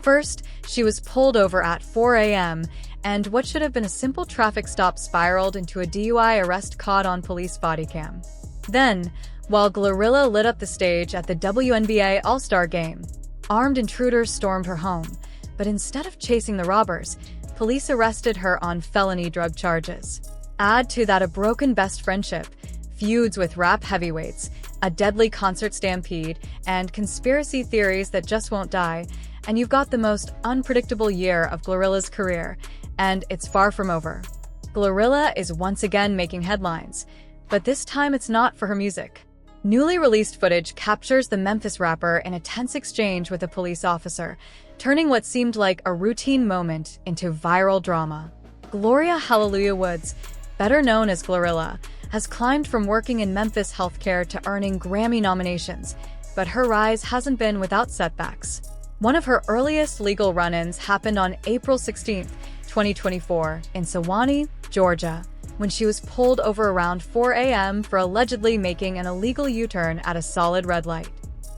First, she was pulled over at 4 a.m., and what should have been a simple traffic stop spiraled into a DUI arrest caught on police body cam. Then, while GloRilla lit up the stage at the WNBA All-Star Game, armed intruders stormed her home, but instead of chasing the robbers, police arrested her on felony drug charges. Add to that a broken best friendship, feuds with rap heavyweights, a deadly concert stampede, and conspiracy theories that just won't die, and you've got the most unpredictable year of GloRilla's career, and it's far from over. GloRilla is once again making headlines, but this time it's not for her music. Newly released footage captures the Memphis rapper in a tense exchange with a police officer, turning what seemed like a routine moment into viral drama. Gloria Hallelujah Woods, better known as GloRilla, has climbed from working in Memphis healthcare to earning Grammy nominations, but her rise hasn't been without setbacks. One of her earliest legal run-ins happened on April 16, 2024, in Sewanee, Georgia, when she was pulled over around 4 a.m. for allegedly making an illegal U-turn at a solid red light.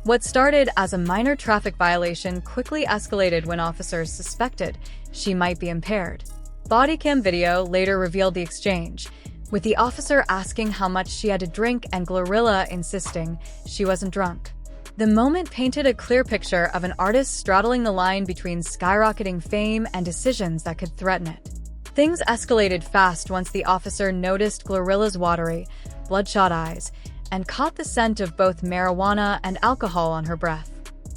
What started as a minor traffic violation quickly escalated when officers suspected she might be impaired. Bodycam video later revealed the exchange, with the officer asking how much she had to drink and GloRilla insisting she wasn't drunk. The moment painted a clear picture of an artist straddling the line between skyrocketing fame and decisions that could threaten it. Things escalated fast once the officer noticed GloRilla's watery, bloodshot eyes and caught the scent of both marijuana and alcohol on her breath.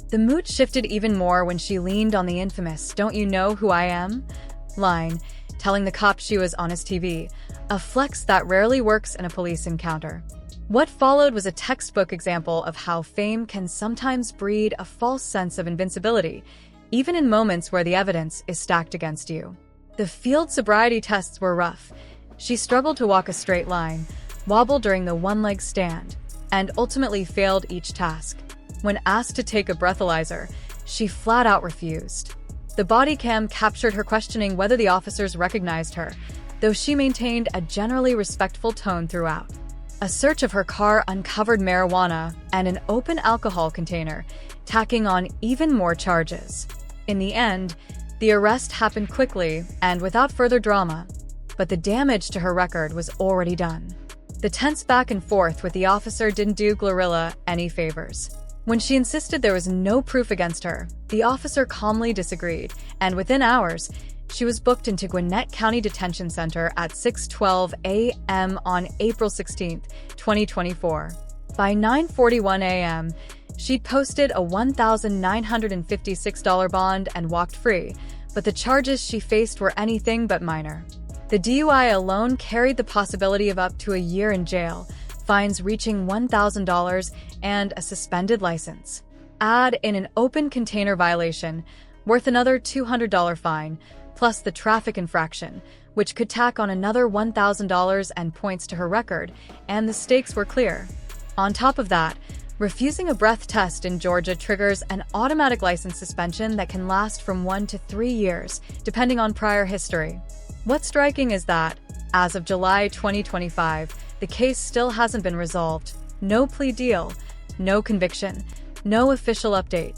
The mood shifted even more when she leaned on the infamous "Don't you know who I am?" line, telling the cop she was on his TV, a flex that rarely works in a police encounter. What followed was a textbook example of how fame can sometimes breed a false sense of invincibility, even in moments where the evidence is stacked against you. The field sobriety tests were rough. She struggled to walk a straight line, wobbled during the one-leg stand, and ultimately failed each task. When asked to take a breathalyzer, she flat out refused. The body cam captured her questioning whether the officers recognized her, though she maintained a generally respectful tone throughout. A search of her car uncovered marijuana and an open alcohol container, tacking on even more charges. In the end, the arrest happened quickly and without further drama, but the damage to her record was already done. The tense back and forth with the officer didn't do GloRilla any favors. When she insisted there was no proof against her, the officer calmly disagreed, and within hours, she was booked into Gwinnett County Detention Center at 6:12 a.m. on April 16, 2024. By 9:41 a.m., she'd posted a $1,956 bond and walked free, but the charges she faced were anything but minor. The DUI alone carried the possibility of up to a year in jail, fines reaching $1,000, and a suspended license. Add in an open container violation, worth another $200 fine, plus the traffic infraction, which could tack on another $1,000 and points to her record, and the stakes were clear. On top of that, refusing a breath test in Georgia triggers an automatic license suspension that can last from 1 to 3 years, depending on prior history. What's striking is that, as of July 2025, the case still hasn't been resolved. No plea deal, no conviction, no official update.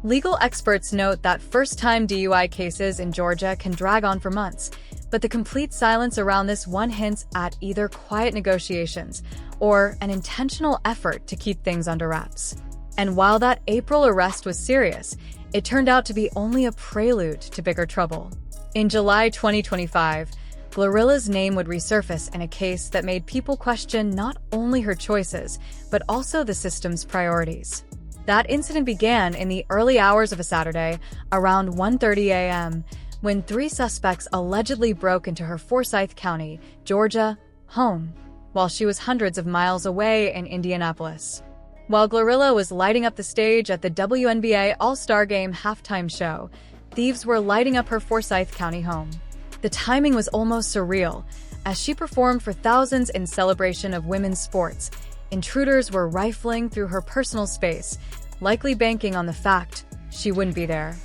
Legal experts note that first-time DUI cases in Georgia can drag on for months, but the complete silence around this one hints at either quiet negotiations or an intentional effort to keep things under wraps. And while that April arrest was serious, it turned out to be only a prelude to bigger trouble. In July 2025, GloRilla's name would resurface in a case that made people question not only her choices, but also the system's priorities. That incident began in the early hours of a Saturday, around 1:30 a.m., when 3 suspects allegedly broke into her Forsyth County, Georgia, home, while she was hundreds of miles away in Indianapolis. While GloRilla was lighting up the stage at the WNBA All-Star Game halftime show, thieves were lighting up her Forsyth County home. The timing was almost surreal. As she performed for thousands in celebration of women's sports, intruders were rifling through her personal space, likely banking on the fact she wouldn't be there.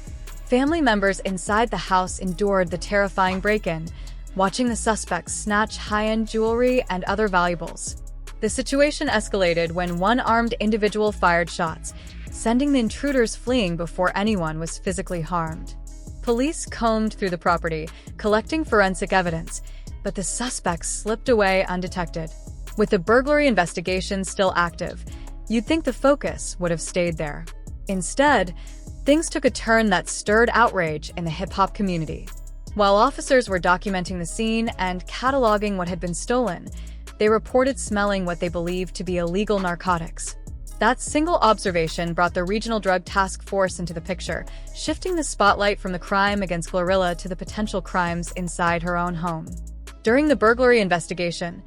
Family members inside the house endured the terrifying break-in, watching the suspects snatch high-end jewelry and other valuables. The situation escalated when one armed individual fired shots, sending the intruders fleeing before anyone was physically harmed. Police combed through the property, collecting forensic evidence, but the suspects slipped away undetected. With the burglary investigation still active, you'd think the focus would have stayed there. Instead, things took a turn that stirred outrage in the hip-hop community. While officers were documenting the scene and cataloging what had been stolen, they reported smelling what they believed to be illegal narcotics. That single observation brought the Regional Drug Task Force into the picture, shifting the spotlight from the crime against GloRilla to the potential crimes inside her own home. During the burglary investigation,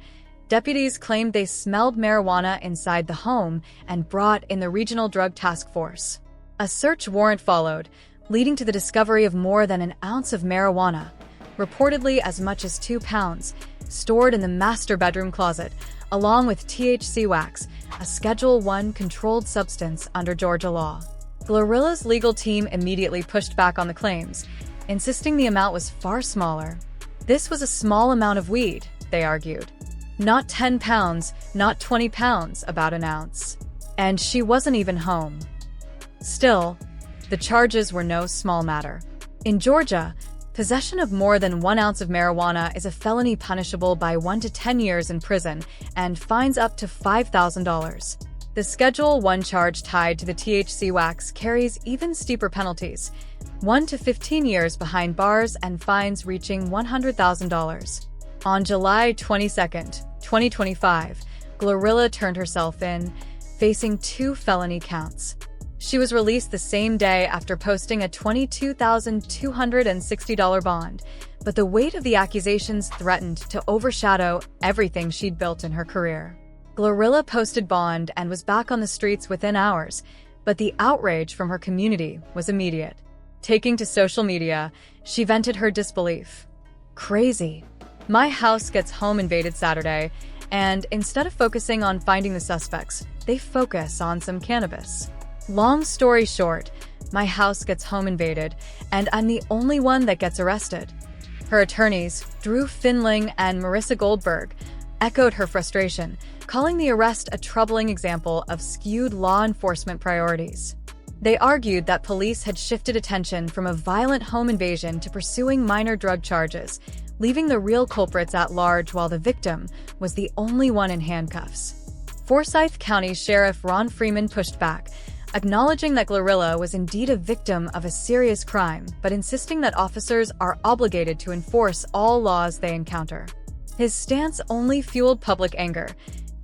deputies claimed they smelled marijuana inside the home and brought in the Regional Drug Task Force. A search warrant followed, leading to the discovery of more than an ounce of marijuana, reportedly as much as 2 pounds, stored in the master bedroom closet, along with THC wax, a Schedule I controlled substance under Georgia law. GloRilla's legal team immediately pushed back on the claims, insisting the amount was far smaller. This was a small amount of weed, they argued. Not 10 pounds, not 20 pounds, about an ounce. And she wasn't even home. Still, the charges were no small matter. In Georgia, possession of more than 1 ounce of marijuana is a felony punishable by 1 to 10 years in prison and fines up to $5,000. The Schedule I charge tied to the THC wax carries even steeper penalties, 1 to 15 years behind bars and fines reaching $100,000. On July 22, 2025, GloRilla turned herself in, facing 2 felony counts. She was released the same day after posting a $22,260 bond, but the weight of the accusations threatened to overshadow everything she'd built in her career. GloRilla posted bond and was back on the streets within hours, but the outrage from her community was immediate. Taking to social media, she vented her disbelief. "Crazy. My house gets home invaded Saturday, and instead of focusing on finding the suspects, they focus on some cannabis. Long story short, my house gets home invaded, and I'm the only one that gets arrested." Her attorneys, Drew Finling and Marissa Goldberg, echoed her frustration, calling the arrest a troubling example of skewed law enforcement priorities. They argued that police had shifted attention from a violent home invasion to pursuing minor drug charges, leaving the real culprits at large while the victim was the only one in handcuffs. Forsyth County Sheriff Ron Freeman pushed back, acknowledging that GloRilla was indeed a victim of a serious crime, but insisting that officers are obligated to enforce all laws they encounter. His stance only fueled public anger,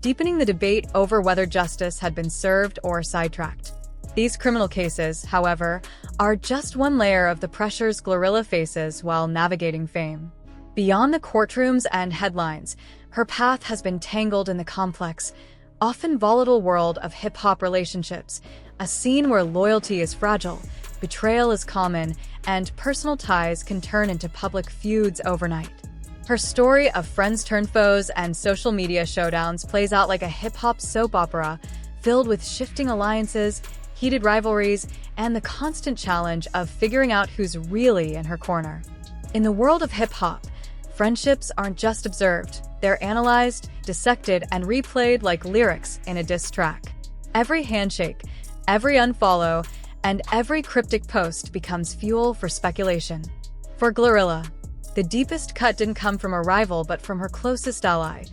deepening the debate over whether justice had been served or sidetracked. These criminal cases, however, are just one layer of the pressures GloRilla faces while navigating fame. Beyond the courtrooms and headlines, her path has been tangled in the complex, often volatile world of hip-hop relationships, a scene where loyalty is fragile, betrayal is common, and personal ties can turn into public feuds overnight. Her story of friends-turned-foes and social media showdowns plays out like a hip-hop soap opera, filled with shifting alliances, heated rivalries, and the constant challenge of figuring out who's really in her corner. In the world of hip-hop, friendships aren't just observed, they're analyzed, dissected, and replayed like lyrics in a diss track. Every handshake, every unfollow, and every cryptic post becomes fuel for speculation. For GloRilla, the deepest cut didn't come from a rival but from her closest ally,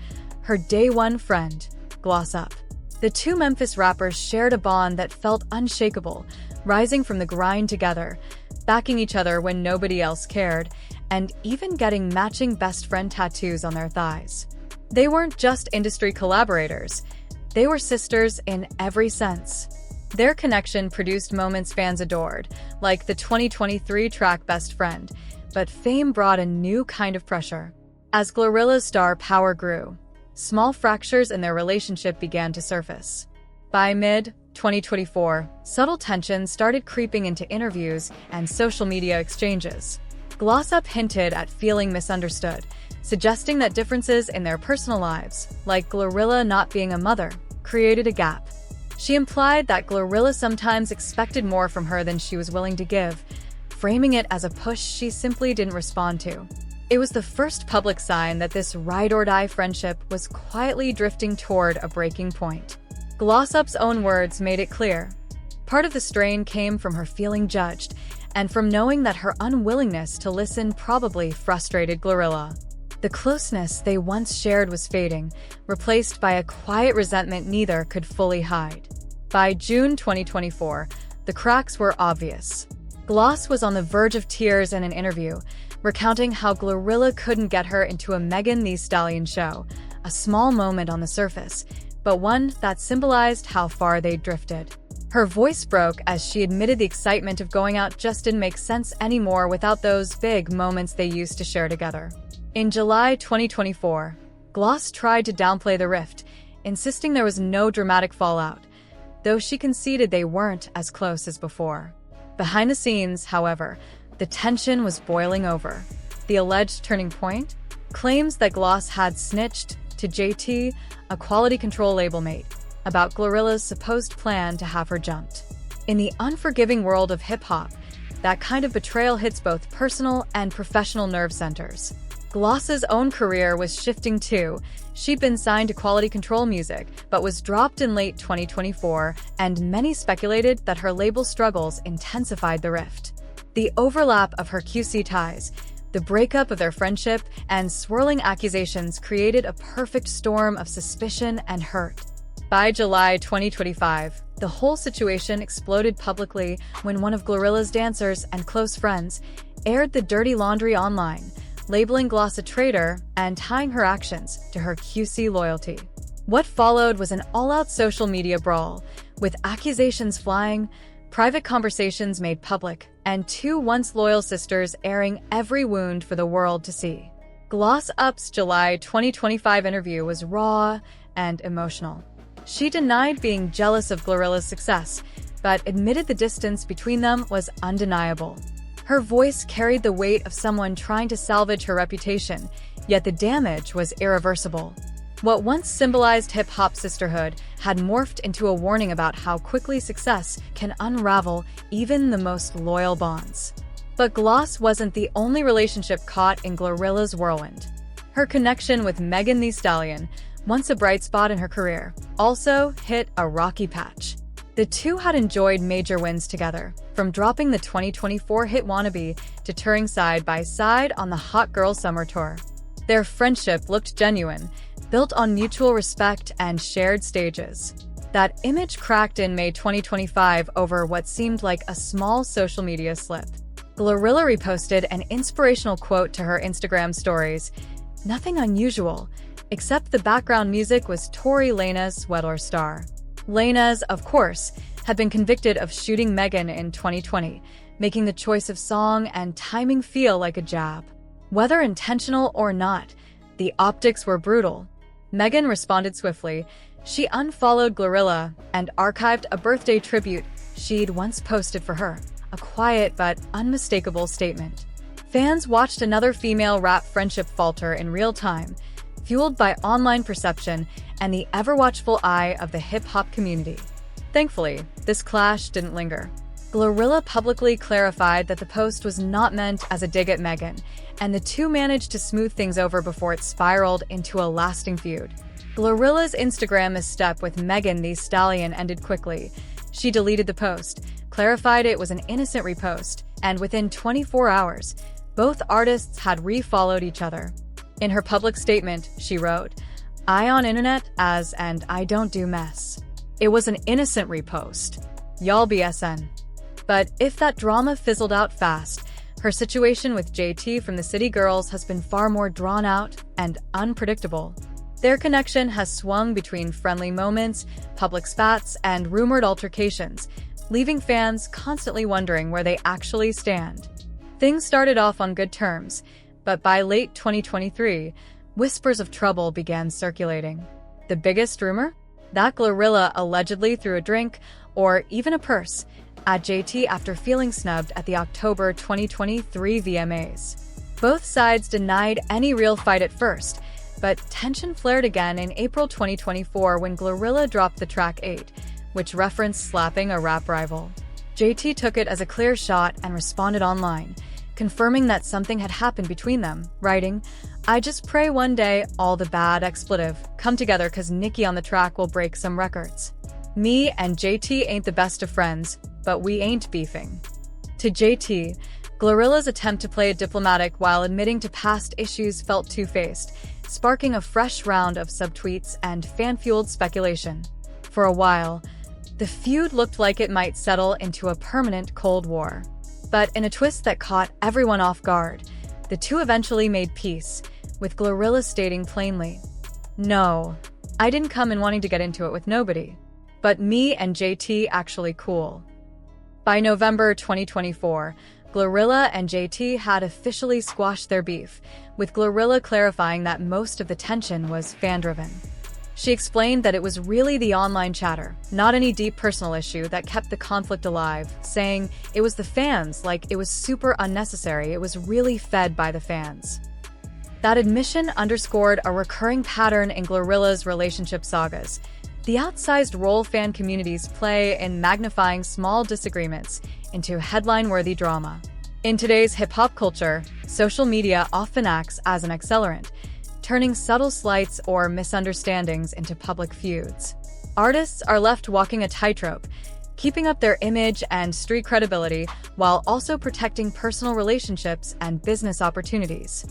her day-one friend, Gloss Up. The two Memphis rappers shared a bond that felt unshakable, rising from the grind together, backing each other when nobody else cared, and even getting matching best friend tattoos on their thighs. They weren't just industry collaborators, they were sisters in every sense. Their connection produced moments fans adored, like the 2023 track Best Friend, but fame brought a new kind of pressure. As GloRilla's star power grew, small fractures in their relationship began to surface. By mid-2024, subtle tensions started creeping into interviews and social media exchanges. Gloss Up hinted at feeling misunderstood, suggesting that differences in their personal lives, like GloRilla not being a mother, created a gap. She implied that GloRilla sometimes expected more from her than she was willing to give, framing it as a push she simply didn't respond to. It was the first public sign that this ride-or-die friendship was quietly drifting toward a breaking point. Gloss Up's own words made it clear. Part of the strain came from her feeling judged, and from knowing that her unwillingness to listen probably frustrated GloRilla. The closeness they once shared was fading, replaced by a quiet resentment neither could fully hide. By June 2024, the cracks were obvious. Gloss was on the verge of tears in an interview, recounting how GloRilla couldn't get her into a Megan Thee Stallion show, a small moment on the surface, but one that symbolized how far they'd drifted. Her voice broke as she admitted the excitement of going out just didn't make sense anymore without those big moments they used to share together. In July 2024, Gloss tried to downplay the rift, insisting there was no dramatic fallout, though she conceded they weren't as close as before. Behind the scenes, however, the tension was boiling over. The alleged turning point? Claims that Gloss had snitched to JT, a quality control label mate, about GloRilla's supposed plan to have her jumped. In the unforgiving world of hip-hop, that kind of betrayal hits both personal and professional nerve centers. Gloss's own career was shifting too. She'd been signed to Quality Control Music, but was dropped in late 2024, and many speculated that her label struggles intensified the rift. The overlap of her QC ties, the breakup of their friendship, and swirling accusations created a perfect storm of suspicion and hurt. By July 2025, the whole situation exploded publicly when one of GloRilla's dancers and close friends aired the dirty laundry online, labeling Gloss a traitor and tying her actions to her QC loyalty. What followed was an all-out social media brawl, with accusations flying, private conversations made public, and two once loyal sisters airing every wound for the world to see. Gloss Up's July 2025 interview was raw and emotional. She denied being jealous of GloRilla's success, but admitted the distance between them was undeniable. Her voice carried the weight of someone trying to salvage her reputation, yet the damage was irreversible. What once symbolized hip-hop sisterhood had morphed into a warning about how quickly success can unravel even the most loyal bonds. But Gloss wasn't the only relationship caught in GloRilla's whirlwind. Her connection with Megan Thee Stallion, once a bright spot in her career, also hit a rocky patch. The two had enjoyed major wins together, from dropping the 2024 hit Wannabe to touring side by side on the Hot Girl Summer Tour. Their friendship looked genuine, built on mutual respect and shared stages. That image cracked in May 2025 over what seemed like a small social media slip. GloRilla reposted an inspirational quote to her Instagram stories. Nothing unusual, except the background music was Tory Lanez's Weather Star. Lanez, of course, had been convicted of shooting Megan in 2020, making the choice of song and timing feel like a jab. Whether intentional or not, the optics were brutal. Megan responded swiftly. She unfollowed GloRilla and archived a birthday tribute she'd once posted for her, a quiet but unmistakable statement. Fans watched another female rap friendship falter in real time, fueled by online perception and the ever-watchful eye of the hip-hop community. Thankfully, this clash didn't linger. GloRilla publicly clarified that the post was not meant as a dig at Megan, and the two managed to smooth things over before it spiraled into a lasting feud. GloRilla's Instagram misstep with Megan Thee Stallion ended quickly. She deleted the post, clarified it was an innocent repost, and within 24 hours, both artists had re-followed each other. In her public statement, she wrote, "I on internet as and I don't do mess. It was an innocent repost. Y'all BSN." But if that drama fizzled out fast, her situation with JT from the City Girls has been far more drawn out and unpredictable. Their connection has swung between friendly moments, public spats, and rumored altercations, leaving fans constantly wondering where they actually stand. Things started off on good terms, but by late 2023, whispers of trouble began circulating. The biggest rumor? That GloRilla allegedly threw a drink, or even a purse, at JT after feeling snubbed at the October 2023 VMAs. Both sides denied any real fight at first, but tension flared again in April 2024 when GloRilla dropped the track 8, which referenced slapping a rap rival. JT took it as a clear shot and responded online, confirming that something had happened between them, writing, "I just pray one day all the bad expletive come together cause Nicki on the track will break some records." Me and JT ain't the best of friends, but we ain't beefing. To JT, GloRilla's attempt to play it diplomatic while admitting to past issues felt two-faced, sparking a fresh round of subtweets and fan-fueled speculation. For a while, the feud looked like it might settle into a permanent Cold War. But in a twist that caught everyone off guard, the two eventually made peace, with GloRilla stating plainly, "No, I didn't come in wanting to get into it with nobody. But me and JT actually cool." By November 2024, GloRilla and JT had officially squashed their beef, with GloRilla clarifying that most of the tension was fan-driven. She explained that it was really the online chatter, not any deep personal issue, that kept the conflict alive, saying it was the fans, like it was super unnecessary, it was really fed by the fans. That admission underscored a recurring pattern in GloRilla's relationship sagas: the outsized role fan communities play in magnifying small disagreements into headline-worthy drama. In today's hip-hop culture, social media often acts as an accelerant, turning subtle slights or misunderstandings into public feuds. Artists are left walking a tightrope, keeping up their image and street credibility while also protecting personal relationships and business opportunities.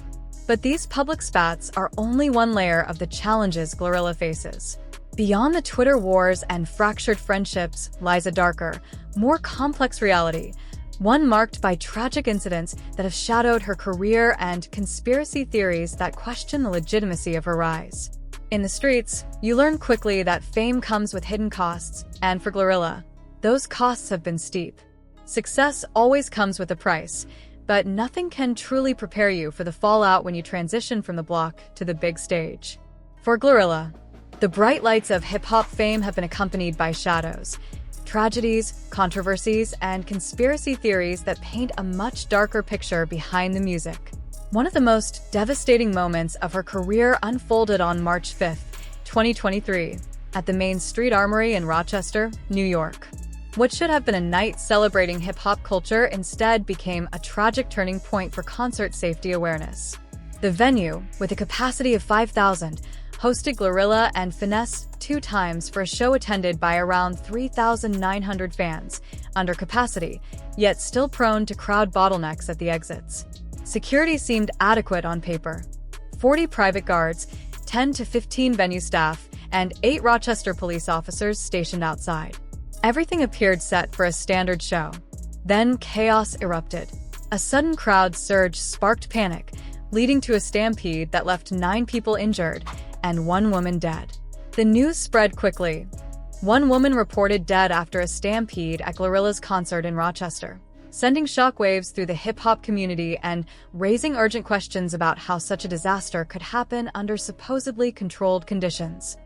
But these public spats are only one layer of the challenges GloRilla faces. Beyond the Twitter wars and fractured friendships lies a darker, more complex reality, one marked by tragic incidents that have shadowed her career and conspiracy theories that question the legitimacy of her rise. In the streets, you learn quickly that fame comes with hidden costs, and for GloRilla, those costs have been steep. Success always comes with a price, but nothing can truly prepare you for the fallout when you transition from the block to the big stage. For GloRilla, the bright lights of hip-hop fame have been accompanied by shadows, tragedies, controversies, and conspiracy theories that paint a much darker picture behind the music. One of the most devastating moments of her career unfolded on March 5, 2023, at the Main Street Armory in Rochester, New York. What should have been a night celebrating hip-hop culture instead became a tragic turning point for concert safety awareness. The venue, with a capacity of 5,000, hosted GloRilla and Finesse 2 times for a show attended by around 3,900 fans, under capacity, yet still prone to crowd bottlenecks at the exits. Security seemed adequate on paper: 40 private guards, 10 to 15 venue staff, and 8 Rochester police officers stationed outside. Everything appeared set for a standard show. Then chaos erupted. A sudden crowd surge sparked panic, leading to a stampede that left 9 people injured and 1 woman dead. The news spread quickly. 1 woman reported dead after a stampede at GloRilla's concert in Rochester, sending shockwaves through the hip-hop community and raising urgent questions about how such a disaster could happen under supposedly controlled conditions.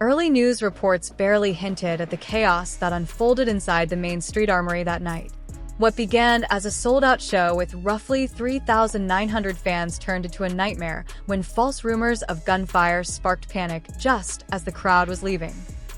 Early news reports barely hinted at the chaos that unfolded inside the Main Street Armory that night. What began as a sold-out show with roughly 3,900 fans turned into a nightmare when false rumors of gunfire sparked panic just as the crowd was leaving.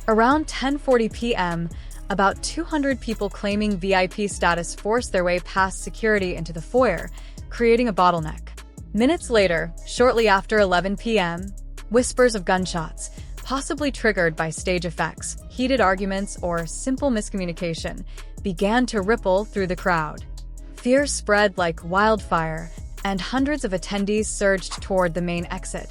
Around 10:40 p.m., about 200 people claiming VIP status forced their way past security into the foyer, creating a bottleneck. Minutes later, shortly after 11 p.m., whispers of gunshots, possibly triggered by stage effects, heated arguments, or simple miscommunication, began to ripple through the crowd. Fear spread like wildfire, and hundreds of attendees surged toward the main exit,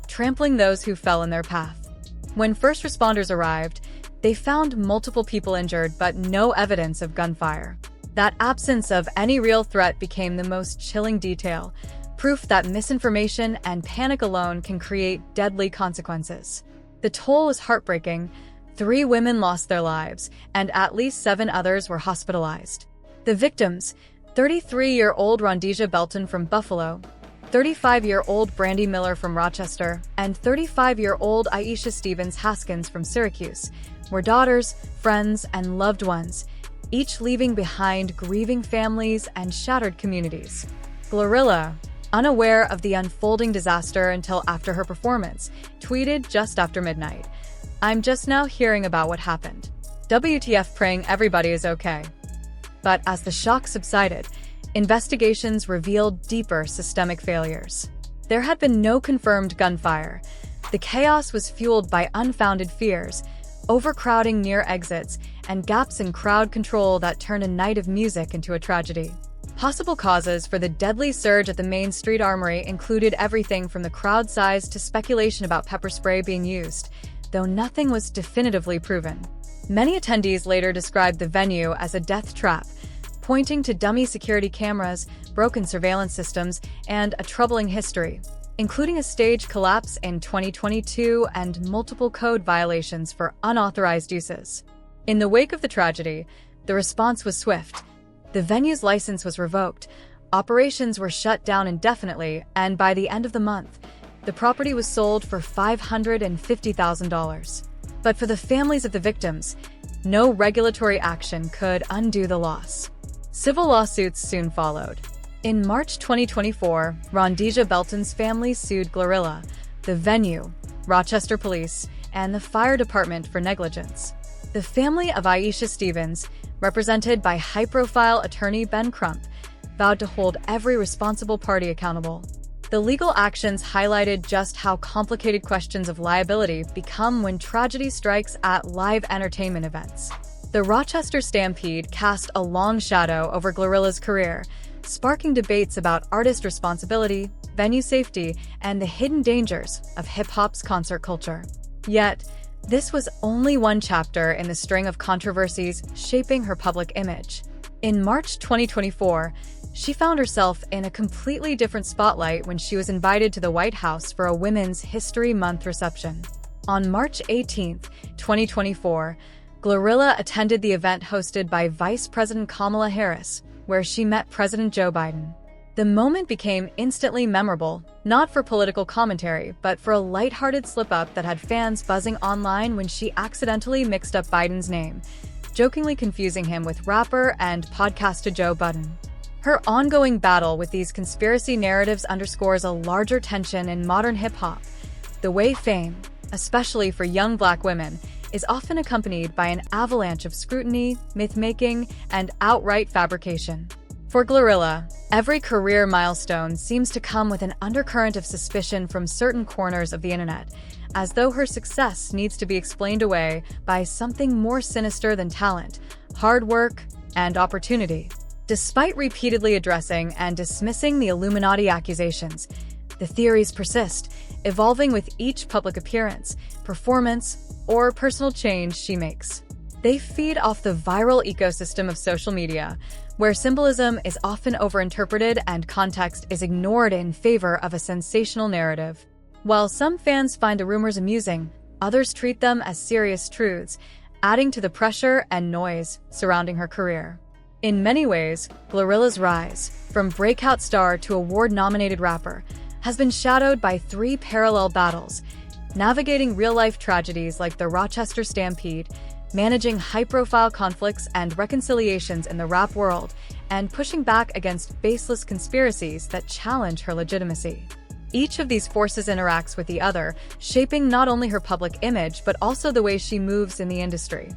trampling those who fell in their path. When first responders arrived, they found multiple people injured but no evidence of gunfire. That absence of any real threat became the most chilling detail, proof that misinformation and panic alone can create deadly consequences. The toll was heartbreaking. 3 women lost their lives, and at least 7 others were hospitalized. The victims: 33-year-old Rondija Belton from Buffalo, 35-year-old Brandy Miller from Rochester, and 35-year-old Aisha Stevens Haskins from Syracuse, were daughters, friends, and loved ones, each leaving behind grieving families and shattered communities. GloRilla, unaware of the unfolding disaster until after her performance, tweeted just after midnight, "I'm just now hearing about what happened. WTF, praying everybody is okay." But as the shock subsided, investigations revealed deeper systemic failures. There had been no confirmed gunfire. The chaos was fueled by unfounded fears, overcrowding near exits, and gaps in crowd control that turned a night of music into a tragedy. Possible causes for the deadly surge at the Main Street Armory included everything from the crowd size to speculation about pepper spray being used, though nothing was definitively proven. Many attendees later described the venue as a death trap, pointing to dummy security cameras, broken surveillance systems, and a troubling history, including a stage collapse in 2022 and multiple code violations for unauthorized uses. In the wake of the tragedy, the response was swift. The venue's license was revoked, operations were shut down indefinitely, and by the end of the month, the property was sold for $550,000. But for the families of the victims, no regulatory action could undo the loss. Civil lawsuits soon followed. In March 2024, Rondija Belton's family sued GloRilla, the venue, Rochester Police, and the fire department for negligence. The family of Aisha Stevens, represented by high-profile attorney Ben Crump, vowed to hold every responsible party accountable. The legal actions highlighted just how complicated questions of liability become when tragedy strikes at live entertainment events. The Rochester Stampede cast a long shadow over GloRilla's career, sparking debates about artist responsibility, venue safety, and the hidden dangers of hip-hop's concert culture. Yet, this was only one chapter in the string of controversies shaping her public image. In March 2024, she found herself in a completely different spotlight when she was invited to the White House for a Women's History Month reception. On March 18, 2024, GloRilla attended the event hosted by Vice President Kamala Harris, where she met President Joe Biden. The moment became instantly memorable, not for political commentary, but for a lighthearted slip-up that had fans buzzing online when she accidentally mixed up Biden's name, jokingly confusing him with rapper and podcaster Joe Budden. Her ongoing battle with these conspiracy narratives underscores a larger tension in modern hip-hop, the way fame, especially for young Black women, is often accompanied by an avalanche of scrutiny, myth-making, and outright fabrication. For GloRilla, every career milestone seems to come with an undercurrent of suspicion from certain corners of the internet, as though her success needs to be explained away by something more sinister than talent, hard work, and opportunity. Despite repeatedly addressing and dismissing the Illuminati accusations, the theories persist, evolving with each public appearance, performance, or personal change she makes. They feed off the viral ecosystem of social media, where symbolism is often overinterpreted and context is ignored in favor of a sensational narrative. While some fans find the rumors amusing, others treat them as serious truths, adding to the pressure and noise surrounding her career. In many ways, GloRilla's rise, from breakout star to award-nominated rapper, has been shadowed by three parallel battles: navigating real-life tragedies like the Rochester Stampede, managing high-profile conflicts and reconciliations in the rap world, and pushing back against baseless conspiracies that challenge her legitimacy. Each of these forces interacts with the other, shaping not only her public image but also the way she moves in the industry.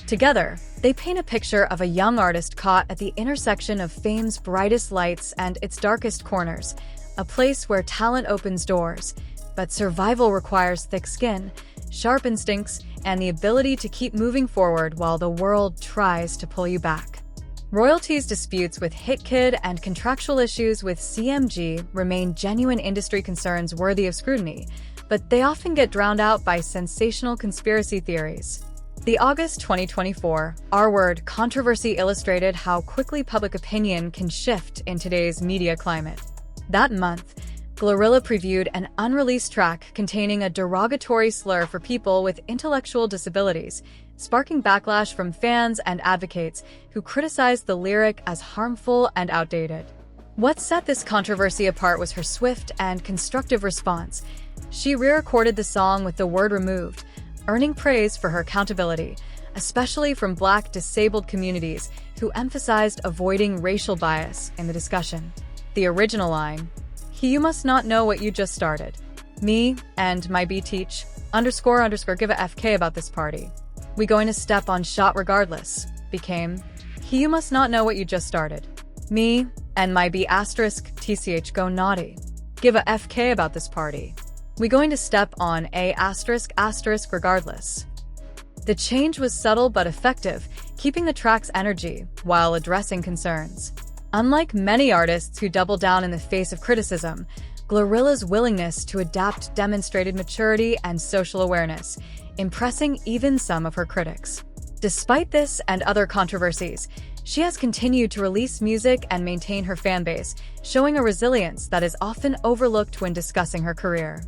Together, they paint a picture of a young artist caught at the intersection of fame's brightest lights and its darkest corners, a place where talent opens doors, but survival requires thick skin, sharp instincts, and the ability to keep moving forward while the world tries to pull you back. Royalties disputes with Hit Kid and contractual issues with CMG remain genuine industry concerns worthy of scrutiny, but they often get drowned out by sensational conspiracy theories. The August 2024 R-word controversy illustrated how quickly public opinion can shift in today's media climate. That month, GloRilla previewed an unreleased track containing a derogatory slur for people with intellectual disabilities, sparking backlash from fans and advocates who criticized the lyric as harmful and outdated. What set this controversy apart was her swift and constructive response. She re-recorded the song with the word removed, earning praise for her accountability, especially from Black disabled communities who emphasized avoiding racial bias in the discussion. The original line, "You must not know what you just started. Me and my B teach _ give a FK about this party. We going to step on shot regardless," became, "You must not know what you just started. Me and my B *TCH go naughty. Give a FK about this party. We going to step on a ** regardless." The change was subtle but effective, keeping the track's energy while addressing concerns. Unlike many artists who double down in the face of criticism, GloRilla's willingness to adapt demonstrated maturity and social awareness, impressing even some of her critics. Despite this and other controversies, she has continued to release music and maintain her fanbase, showing a resilience that is often overlooked when discussing her career.